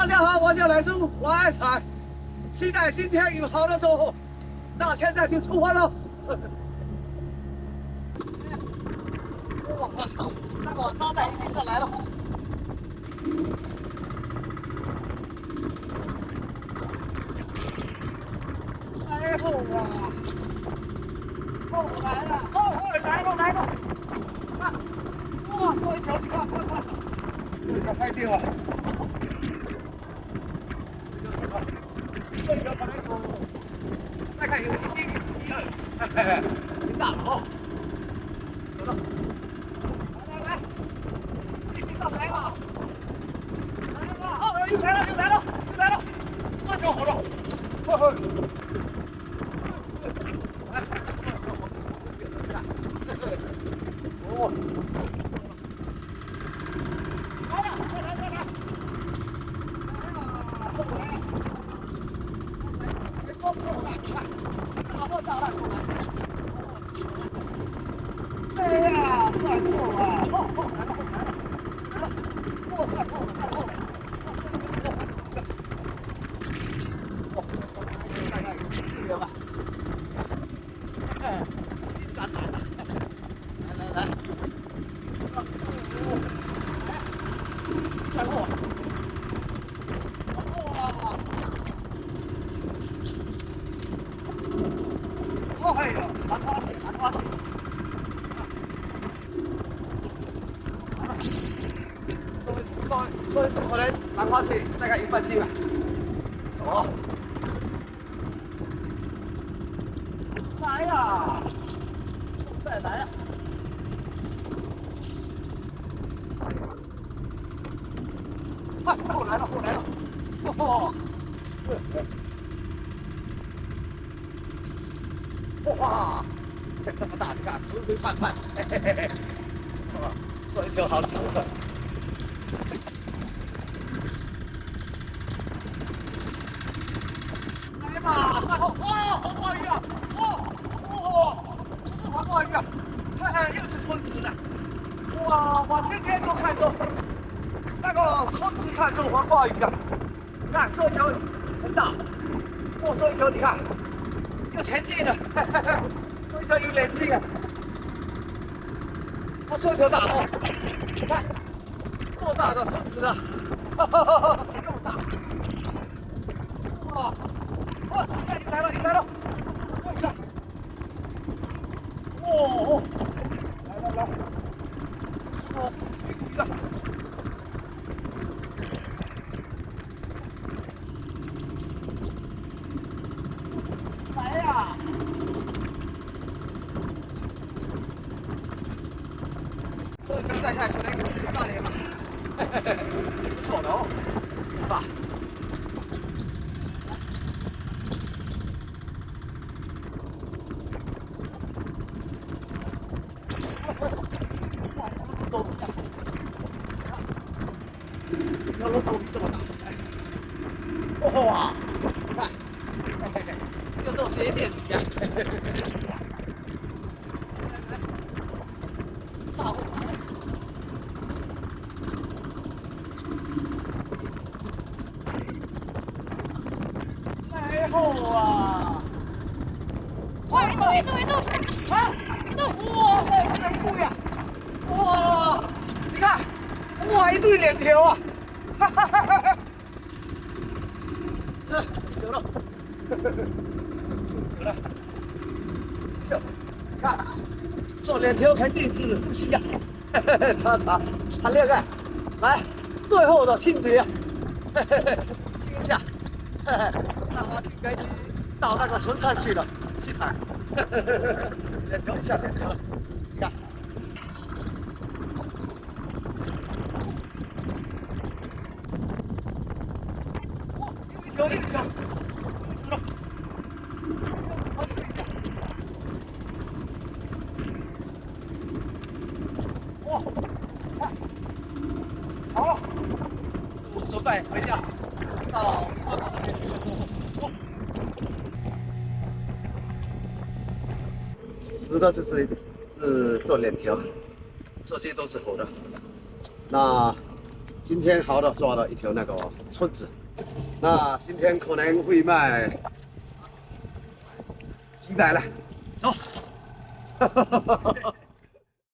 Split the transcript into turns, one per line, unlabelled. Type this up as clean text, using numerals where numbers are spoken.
大家好，我叫来自我爱财，期待今天有好的收获。那现在就出发喽。哇，那个招待已经上来了。哎呦哇！哦来了，来了！看，哇，收一条，你看，收一条拍定了。这条可能有，大概有1斤1、2，挺大了哦。走了，来，继续上来吧。哦，又来了，这条好了，哦，来了，哎呀，帅透了！后来了，哇塞，后来，大概有6元吧。紧张的，来，再后，哇！哦嘿呦，兰花水。所以是可能兰花水大概1半斤吧。走，来呀，再来呀！快，后来了！哦，哇，这么大，你看，回盼，嘿，说一条好几十个。来吧，善后！哇，黄花鱼啊！不是黄花鱼啊，又是春子的。哇，我天天都看着那个春子看这个黄花鱼啊，你看这条很大，这一条你看又前进了，这一条有点近啊。这条大哦，你看多大的春子啊！这么大，哇！现在又来了！哦，来，水鱼啊！来呀！这条再看出来有大点吧，不错的哦，是吧？要龙头鱼这么大，哇！你看，就这种鞋垫鱼啊，大货来后啊！
哇，一度！
啊！哇塞，这个一对呀！哇！你看，哇，一对脸条啊！有了，看，做脸条肯定是不一样。谈恋爱，来，最后的亲嘴啊！听一下，那我就给你到那个春菜去了，去谈。脸条一下脸条，你看。有一条，好吃一点。哇，看，好，准备回家，到花岛那边去过。死的是做脸条，这些都是活的。那今天好的抓了一条那个村子，那今天可能会卖几百了，走。